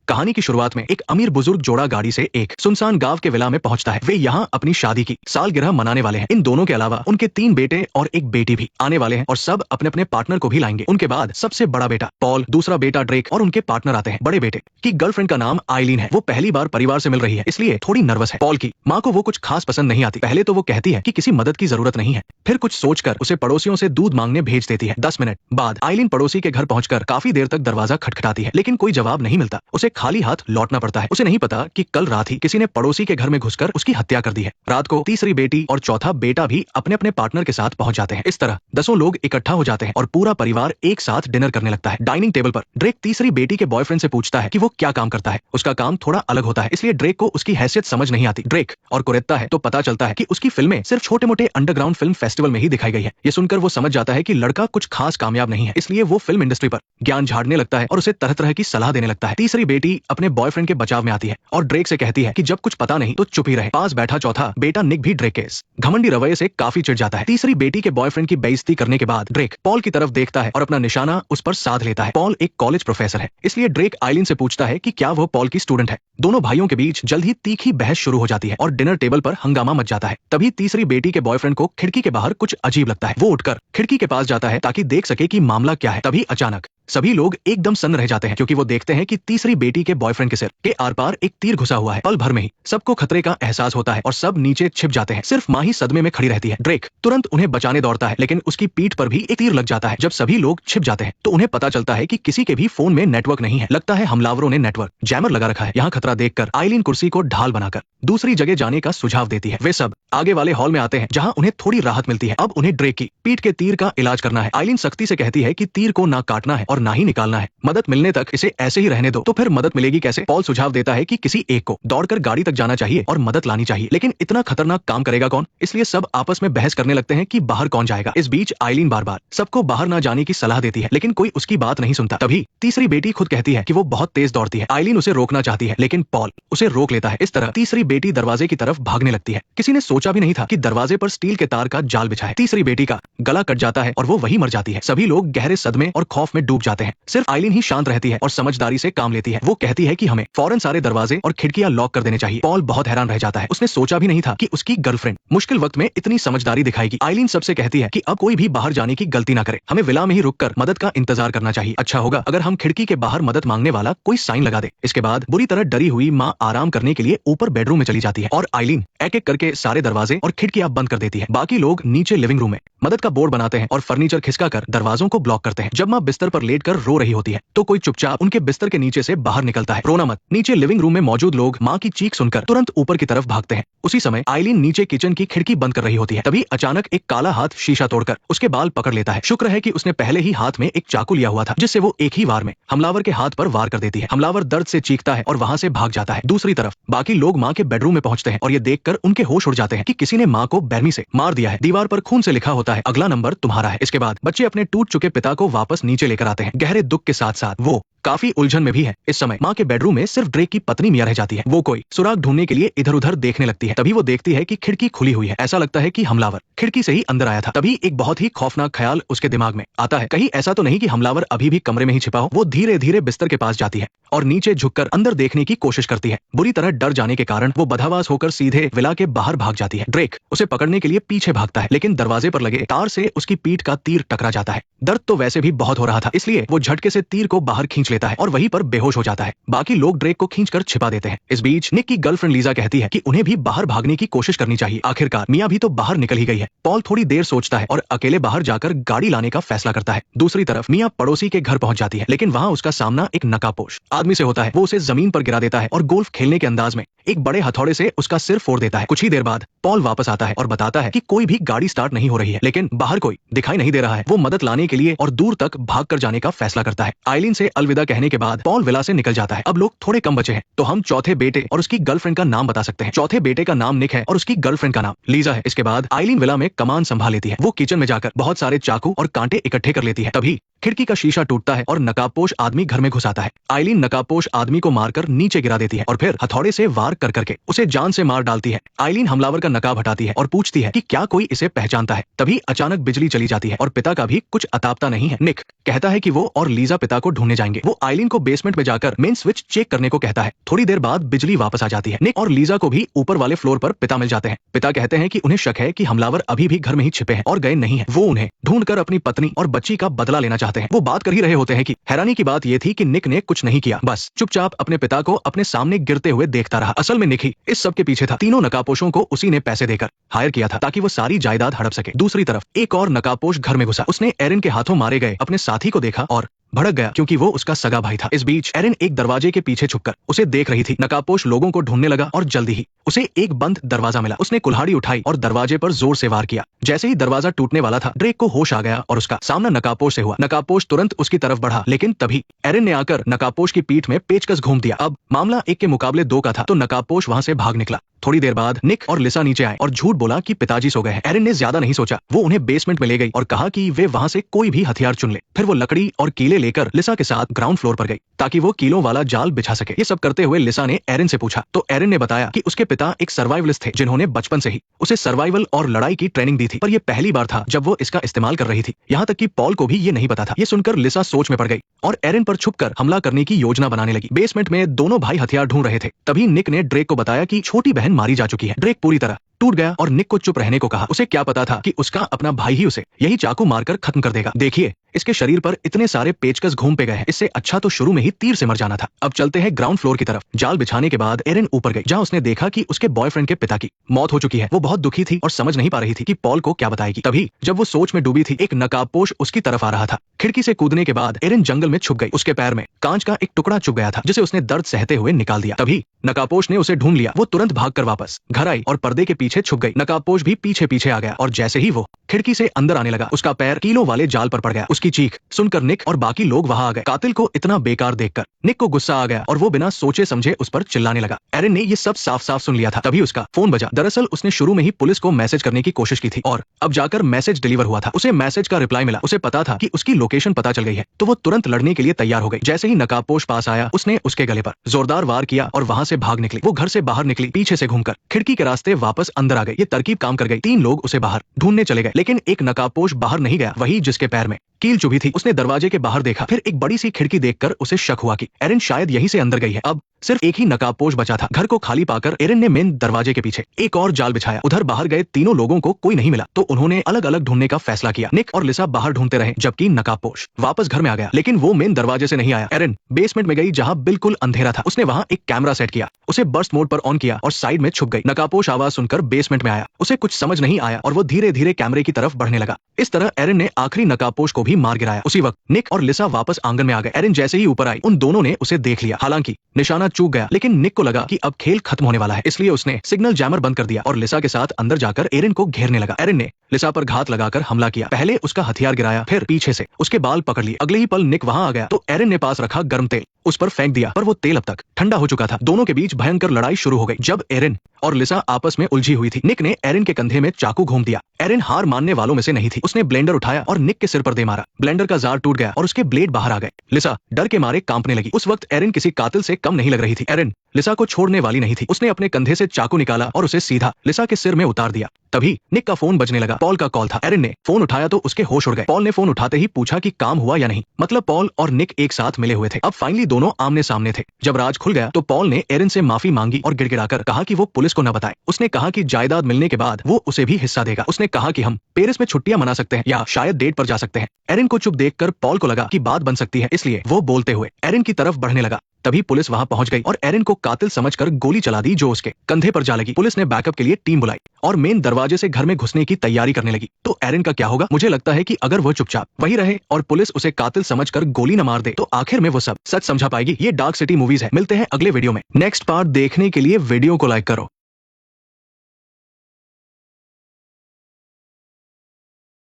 कहानी की शुरुआत में एक अमीर बुजुर्ग जोड़ा गाड़ी से एक सुनसान गांव के विला में पहुंचता है। वे यहाँ अपनी शादी की सालगिरह मनाने वाले हैं। इन दोनों के अलावा उनके 3 बेटे और एक बेटी भी आने वाले हैं और सब अपने अपने पार्टनर को भी लाएंगे। उनके बाद सबसे बड़ा बेटा पॉल, दूसरा बेटा ड्रेक और उनके पार्टनर आते हैं। बड़े बेटे की गर्लफ्रेंड का नाम आइलीन है। वो पहली बार परिवार से मिल रही है, इसलिए थोड़ी नर्वस है। पॉल की माँ को वो कुछ खास पसंद नहीं आती। पहले तो वो कहती है कि किसी मदद की जरूरत नहीं है, फिर कुछ सोचकर उसे पड़ोसियों से दूध मांगने भेज देती है। 10 मिनट बाद आइलीन पड़ोसी के घर पहुंचकर काफी देर तक दरवाजा खटखटाती है, लेकिन कोई जवाब नहीं मिलता। उसे खाली हाथ लौटना पड़ता है। उसे नहीं पता कि कल रात ही किसी ने पड़ोसी के घर में घुसकर उसकी हत्या कर दी है। रात को तीसरी बेटी और चौथा बेटा भी अपने अपने पार्टनर के साथ पहुंच जाते हैं। इस तरह 10 लोग इकट्ठा हो जाते हैं और पूरा परिवार एक साथ डिनर करने लगता है। डाइनिंग टेबल पर ड्रेक तीसरी बेटी के बॉयफ्रेंड से पूछता है कि वो क्या काम करता है। उसका काम थोड़ा अलग होता है, इसलिए ड्रेक को उसकी हैसियत समझ नहीं आती। ड्रेक और कुरेत्ता है तो पता चलता है कि उसकी फिल्में सिर्फ छोटे मोटे अंडरग्राउंड फिल्म फेस्टिवल में ही दिखाई गई है। ये सुनकर वो समझ जाता है कि लड़का कुछ खास कामयाब नहीं है, इसलिए वो फिल्म इंडस्ट्री पर ज्ञान झाड़ने लगता है और उसे तरह तरह की सलाह देने लगता है। तीसरी बेटी अपने बॉयफ्रेंड के बचाव में आती है और ड्रेक से कहती है कि जब कुछ पता नहीं तो चुप ही रहे। पास बैठा चौथा बेटा निक भी ड्रेक के इस घमंडी रवैये से काफी चिढ़ जाता है। तीसरी बेटी के बॉयफ्रेंड की बेइज्जती करने के बाद ड्रेक पॉल की तरफ देखता है और अपना निशाना उस पर साध लेता है। पॉल एक कॉलेज प्रोफेसर है, इसलिए ड्रेक आइलीन से पूछता है कि क्या वो पॉल की स्टूडेंट है। दोनों भाइयों के बीच जल्द ही तीखी बहस शुरू हो जाती है और डिनर टेबल पर हंगामा मच जाता है। तभी तीसरी बेटी के बॉयफ्रेंड को खिड़की के बाहर कुछ अजीब लगता है। वो उठकर खिड़की के पास जाता है ताकि देख सके कि मामला क्या है। तभी अचानक सभी लोग एकदम सन्न रह जाते हैं, क्योंकि वो देखते हैं कि तीसरी बेटी के बॉयफ्रेंड के सिर के आर पार एक तीर घुसा हुआ है। पल भर में ही सबको खतरे का एहसास होता है और सब नीचे छिप जाते हैं। सिर्फ माँ ही सदमे में खड़ी रहती है। ड्रेक तुरंत उन्हें बचाने दौड़ता है, लेकिन उसकी पीठ पर भी एक तीर लग जाता है। जब सभी लोग छिप जाते हैं तो उन्हें पता चलता है कि किसी के भी फोन में नेटवर्क नहीं है। लगता है हमलावरों ने नेटवर्क जैमर लगा रखा है। यहाँ खतरा देखकर आइलीन कुर्सी को ढाल बनाकर दूसरी जगह जाने का सुझाव देती है। वे सब आगे वाले हॉल में आते हैं, जहाँ उन्हें थोड़ी राहत मिलती है। अब उन्हें ड्रेक की पीठ के तीर का इलाज करना है। आइलीन सख्ती से कहती है कि तीर को ना काटना है और ना ही निकालना है। मदद मिलने तक इसे ऐसे ही रहने दो। तो फिर मदद मिलेगी कैसे? पॉल सुझाव देता है कि किसी एक को दौड़कर गाड़ी तक जाना चाहिए और मदद लानी चाहिए, लेकिन इतना खतरनाक काम करेगा कौन? इसलिए सब आपस में बहस करने लगते हैं कि बाहर कौन जाएगा। इस बीच आइलीन बार बार सबको बाहर ना जाने की सलाह देती है, लेकिन कोई उसकी बात नहीं सुनता। तभी तीसरी बेटी खुद कहती है कि वो बहुत तेज दौड़ती है। आइलीन उसे रोकना चाहती है, लेकिन पॉल उसे रोक लेता है। इस तरह तीसरी बेटी दरवाजे की तरफ भागने लगती है। किसी ने सोचा भी नहीं था कि दरवाजे पर स्टील के तार का जाल बिछा है। तीसरी बेटी का गला कट जाता है और वो वही मर जाती है। सभी लोग गहरे सदमे और खौफ में डूब जाते हैं। सिर्फ आइलीन ही शांत रहती है और समझदारी से काम लेती है। वो कहती है कि हमें फौरन सारे दरवाजे और खिड़कियां लॉक कर देने चाहिए। पॉल बहुत हैरान रह जाता है। उसने सोचा भी नहीं था कि उसकी गर्लफ्रेंड मुश्किल वक्त में इतनी समझदारी दिखाएगी। आइलीन सबसे कहती है कि अब कोई भी बाहर जाने की गलती ना करे। हमें विला में ही रुककर मदद का इंतजार करना चाहिए। अच्छा होगा अगर हम खिड़की के बाहर मदद मांगने वाला कोई साइन लगा दे। इसके बाद बुरी तरह डरी हुई माँ आराम करने के लिए ऊपर बेडरूम में चली जाती है और आइलीन एक एक करके सारे दरवाजे और खिड़कियां बंद कर देती है। बाकी लोग नीचे लिविंग रूम में मदद का बोर्ड बनाते हैं और फर्नीचर खिसकाकर दरवाजों को ब्लॉक करते हैं। जब माँ बिस्तर पर लेटकर रो रही होती है तो कोई चुपचाप उनके बिस्तर के नीचे से बाहर निकलता है। रोना मत। नीचे लिविंग रूम में मौजूद लोग माँ की चीख सुनकर तुरंत ऊपर की तरफ भागते हैं। उसी समय आइलीन नीचे किचन की खिड़की बंद कर रही होती है। तभी अचानक एक काला हाथ शीशा तोड़कर उसके बाल पकड़ लेता है। शुक्र है कि उसने पहले ही हाथ में एक चाकू लिया हुआ था, जिससे वो एक ही वार में हमलावर के हाथ पर वार कर देती है। हमलावर दर्द से चीखता है और वहाँ से भाग जाता है। दूसरी तरफ बाकी लोग माँ के बेडरूम में पहुंचते हैं और ये देखकर उनके होश उड़ जाते हैं कि किसी ने माँ को बेरमी से मार दिया है। दीवार पर खून से लिखा होता है अगला नंबर तुम्हारा है। इसके बाद बच्चे अपने टूट चुके पिता को वापस नीचे लेकर आते हैं। गहरे दुख के साथ साथ वो काफी उलझन में भी है। इस समय माँ के बेडरूम में सिर्फ ड्रेक की पत्नी मिया रह जाती है। वो कोई सुराग ढूंढने के लिए इधर उधर देखने लगती है। तभी वो देखती है कि खिड़की खुली हुई है। ऐसा लगता है कि हमलावर खिड़की से ही अंदर आया था। तभी एक बहुत ही खौफनाक ख्याल उसके दिमाग में आता है, कहीं ऐसा तो नहीं कि हमलावर अभी भी कमरे में ही छिपा हो। वो धीरे धीरे बिस्तर के पास जाती है और नीचे झुककर अंदर देखने की कोशिश करती है। बुरी तरह डर जाने के कारण वो बदहवास होकर सीधे विला के बाहर भाग जाती है। ड्रेक उसे पकड़ने के लिए पीछे भागता है, लेकिन दरवाजे पर लगे तार से उसकी पीठ का तीर टकरा जाता है। दर्द तो वैसे भी बहुत हो रहा था, इसलिए वो झटके से तीर को बाहर खींच लेता है और वहीं पर बेहोश हो जाता है। बाकी लोग ड्रेक को खींचकर छिपा देते हैं। इस बीच निक की गर्लफ्रेंड लीजा कहती है कि उन्हें भी बाहर भागने की कोशिश करनी चाहिए। आखिरकार मिया भी तो बाहर निकल ही गई है। पॉल थोड़ी देर सोचता है और अकेले बाहर जाकर गाड़ी लाने का फैसला करता है। दूसरी तरफ मिया पड़ोसी के घर पहुंच जाती है, लेकिन वहां उसका सामना एक नकाबपोश आदमी से होता है। वो उसे जमीन पर गिरा देता है और गोल्फ खेलने के अंदाज में एक बड़े हथौड़े से उसका सिर फोड़ देता है। कुछ ही देर बाद पॉल वापस आता है और बताता है कि कोई भी गाड़ी स्टार्ट नहीं हो रही है, लेकिन बाहर कोई दिखाई नहीं दे रहा है। वो मदद लाने के लिए और दूर तक भागकर जाने का फैसला करता है। आइलीन से अलविदा कहने के बाद पॉल विला से निकल जाता है। अब लोग थोड़े कम बचे हैं, तो हम चौथे बेटे और उसकी गर्लफ्रेंड का नाम बता सकते हैं। चौथे बेटे का नाम निक है और उसकी गर्लफ्रेंड का नाम लीजा है। इसके बाद आइलीन विला में कमान संभाल लेती है। वो किचन में जाकर बहुत सारे चाकू और कांटे इकट्ठे कर लेती है। तभी खिड़की का शीशा टूटता है और नकाबपोश आदमी घर में घुस आता है। आइलीन नकाबपोश आदमी को मारकर नीचे गिरा देती है और फिर हथौड़े से वार कर करके उसे जान से मार डालती है। आइलीन हमलावर का नकाब हटाती है और पूछती है कि क्या कोई इसे पहचानता है। तभी अचानक बिजली चली जाती है और पिता का भी कुछ अतापता नहीं है। निक कहता है कि वो और लीजा पिता को ढूंढने जाएंगे। वो आइलीन को बेसमेंट में जाकर मेन स्विच चेक करने को कहता है। थोड़ी देर बाद बिजली वापस आ जाती है। निक और लीजा को भी ऊपर वाले फ्लोर पर पिता मिल जाते हैं। पिता कहते हैं कि उन्हें शक है कि हमलावर अभी भी घर में ही छिपे हैं और गए नहीं है। वो उन्हें ढूंढकर अपनी पत्नी और बच्ची का बदला लेना चाहते हैं। वो बात कर ही रहे होते हैं कि हैरानी की बात ये थी कि निक ने कुछ नहीं किया, बस चुपचाप अपने पिता को अपने सामने गिरते हुए देखता रहा। असल में निक ही इस सब के पीछे था। तीनों नकाबपोशों को उसी ने पैसे देकर हायर किया था ताकि वो सारी जायदाद हड़प सके। दूसरी तरफ एक और नकाबपोश घर में घुसा। उसने एरिन के हाथों मारे गए अपने साथी को देखा और भड़क गया क्योंकि वो उसका सगा भाई था। इस बीच एरिन एक दरवाजे के पीछे छुपकर उसे देख रही थी। नकाबपोश लोगों को ढूंढने लगा और जल्दी ही उसे एक बंद दरवाजा मिला। उसने कुल्हाड़ी उठाई और दरवाजे पर जोर से वार किया। जैसे ही दरवाजा टूटने वाला था, ड्रेक को होश आ गया और उसका सामना नकाबपोश से हुआ। नकाबपोश तुरंत उसकी तरफ बढ़ा, लेकिन तभी एरिन ने आकर नकाबपोश की पीठ में पेचकस घूम दिया। अब मामला 1 के मुकाबले 2 का था तो नकाबपोश वहां से भाग निकला। थोड़ी देर बाद निक और लिसा नीचे आए और झूठ बोला कि पिताजी सो गए हैं। एरिन ने ज्यादा नहीं सोचा, वो उन्हें बेसमेंट में ले गई और कहा कि वे वहां से कोई भी हथियार चुन ले। फिर वो लकड़ी और कीले लेकर लिसा के साथ ग्राउंड फ्लोर पर गई ताकि वो कीलों वाला जाल बिछा सके। ये सब करते हुए लिसा ने एरिन से पूछा तो एरिन ने बताया कि उसके पिता एक सर्वाइवलिस्ट थे जिन्होंने बचपन से ही उसे सर्वाइवल और लड़ाई की ट्रेनिंग दी थी, पर यह पहली बार था जब वो इसका इस्तेमाल कर रही थी। यहाँ तक कि पॉल को भी ये नहीं पता था। ये सुनकर लिसा सोच में पड़ गई और एरिन पर छुपकर हमला करने की योजना बनाने लगी। बेसमेंट में दोनों भाई हथियार ढूंढ रहे थे। तभी निक ने ड्रेक को बताया कि छोटी बहन मारी जा चुकी है। ड्रेक पूरी तरह टूट गया और निक को चुप रहने को कहा। उसे क्या पता था कि उसका अपना भाई ही उसे यही चाकू मारकर खत्म कर देगा। देखिए, इसके शरीर पर इतने सारे पेचकस घूम पे गए हैं, इससे अच्छा तो शुरू में ही तीर से मर जाना था। अब चलते हैं ग्राउंड फ्लोर की तरफ। जाल बिछाने के बाद एरिन ऊपर गई जहाँ उसने देखा कि उसके बॉयफ्रेंड के पिता की मौत हो चुकी है। वो बहुत दुखी थी और समझ नहीं पा रही थी कि पॉल को क्या बताएगी। तभी जब वो सोच में डूबी थी, एक नकाबपोश उसकी तरफ आ रहा था। खिड़की से कूदने के बाद एरिन जंगल में छुप गई। उसके पैर में कांच का एक टुकड़ा चुभ गया था जिसे उसने दर्द सहते हुए निकाल दिया। तभी नकाबपोश ने उसे ढूंढ लिया। वो तुरंत भागकर वापस घर आई और पर्दे के पीछे छुप गई। नकाबपोश भी पीछे पीछे आ गया और जैसे ही वो खिड़की से अंदर आने लगा, उसका पैर कीलों वाले जाल पर पड़ गया। उसकी चीख सुनकर निक और बाकी लोग वहां आ गए। कातिल को इतना बेकार देखकर निक को गुस्सा आ गया और वो बिना सोचे समझे उस पर चिल्लाने लगा। एरिन ने ये सब साफ साफ सुन लिया था। तभी उसका फोन बजा। दरअसल उसने शुरू में ही पुलिस को मैसेज करने की कोशिश की थी और अब जाकर मैसेज डिलीवर हुआ था। उसे मैसेज का रिप्लाई मिला। उसे पता था कि उसकी लोकेशन पता चल गई है, तो वो तुरंत लड़ने के लिए तैयार हो गई। जैसे ही नकाबपोश पास आया, उसने उसके गले पर जोरदार वार किया और वहां से भाग निकली। वो घर से बाहर निकली, पीछे से घूमकर खिड़की के रास्ते वापस अंदर आ गई। ये तरकीब काम कर गई। 3 लोग उसे बाहर ढूंढने चले गए, लेकिन एक नकाबपोश बाहर नहीं गया, वही जिसके पैर में कील चुभी थी। उसने दरवाजे के बाहर देखा, फिर एक बड़ी सी खिड़की देखकर उसे शक हुआ कि एरिन शायद यहीं से अंदर गई है। अब सिर्फ एक ही नकाबपोश बचा था। घर को खाली पाकर एरिन ने मेन दरवाजे के पीछे एक और जाल बिछाया। उधर बाहर गए तीनों लोगों को कोई नहीं मिला, तो उन्होंने अलग अलग ढूंढने का फैसला किया। निक और लिसा बाहर ढूंढते रहे जबकि नकाबपोश वापस घर में आ गया, लेकिन वो मेन दरवाजे से नहीं आया। एरिन बेसमेंट में गई जहाँ बिल्कुल अंधेरा था। उसने वहाँ एक कैमरा सेट किया, उसे बर्स्ट मोड पर ऑन किया और साइड में छुप गई। नकाबपोश आवाज सुनकर बेसमेंट में आया। उसे कुछ समझ नहीं आया और वो धीरे धीरे कैमरे की तरफ बढ़ने लगा। इस तरह एरिन ने आखिरी नकाबपोश को भी मार गिराया। उसी वक्त निक और लिसा वापस आंगन में आ गए। एरिन जैसे ही ऊपर आई, उन दोनों ने उसे देख लिया। हालांकि निशाना चूक गया, लेकिन निक को लगा कि अब खेल खत्म होने वाला है, इसलिए उसने सिग्नल जैमर बंद कर दिया और लिसा के साथ अंदर जाकर एरिन को घेरने लगा। एरिन ने लिसा पर घात लगाकर हमला किया। पहले उसका हथियार गिराया, फिर पीछे से उसके बाल पकड़ लिए। अगले ही पल निक वहां आ गया तो एरिन ने पास रखा गर्म तेल उस पर फेंक दिया, पर वो तेल अब तक ठंडा हो चुका था। दोनों के बीच भयंकर लड़ाई शुरू हो गई। जब एरिन और लिसा आपस में उलझी हुई थी, निक ने एरिन के कंधे में चाकू घूम दिया। एरिन हार मानने वालों में से नहीं थी। उसने ब्लेंडर उठाया और निक के सिर पर दे मारा। ब्लेंडर का जार टूट गया और उसके ब्लेड बाहर आ गए। लिसा डर के मारे कांपने लगी। उस वक्त एरिन किसी कातिल से कम नहीं लग रही थी। एरिन लिसा को छोड़ने वाली नहीं थी। उसने अपने कंधे से चाकू निकाला और उसे सीधा लिसा के सिर में उतार दिया। तभी निक का फोन बजने लगा। पॉल का कॉल था। एरिन ने फोन उठाया तो उसके होश उड़ गए। पॉल ने फोन उठाते ही पूछा कि काम हुआ या नहीं। मतलब पॉल और निक एक साथ मिले हुए थे। अब फाइनली दोनों आमने सामने थे। जब राज खुल गया तो पॉल ने एरिन से माफी मांगी और गिड़गिड़ाकर कहा कि वो पुलिस को न बताए। उसने कहा कि जायदाद मिलने के बाद वो उसे भी हिस्सा देगा। उसने कहा कि हम पेरिस में छुट्टियां मना सकते हैं या शायद डेट पर जा सकते हैं। एरिन को चुप देखकर पॉल को लगा कि बात बन सकती है, इसलिए वो बोलते हुए एरिन की तरफ बढ़ने लगा। तभी पुलिस वहां पहुंच गई और एरिन को कातिल समझकर गोली चला दी जो उसके कंधे पर जा लगी। पुलिस ने बैकअप के लिए टीम बुलाई और मेन दरवाजे से घर में घुसने की तैयारी करने लगी। तो एरिन का क्या होगा? मुझे लगता है कि अगर वो चुपचाप वही रहे और पुलिस उसे कातिल समझकर गोली न मार दे तो आखिर में वो सब सच समझा पाएगी। ये डार्क सिटी मूवीज है। मिलते हैं अगले वीडियो में। नेक्स्ट पार्ट देखने के लिए वीडियो को लाइक करो।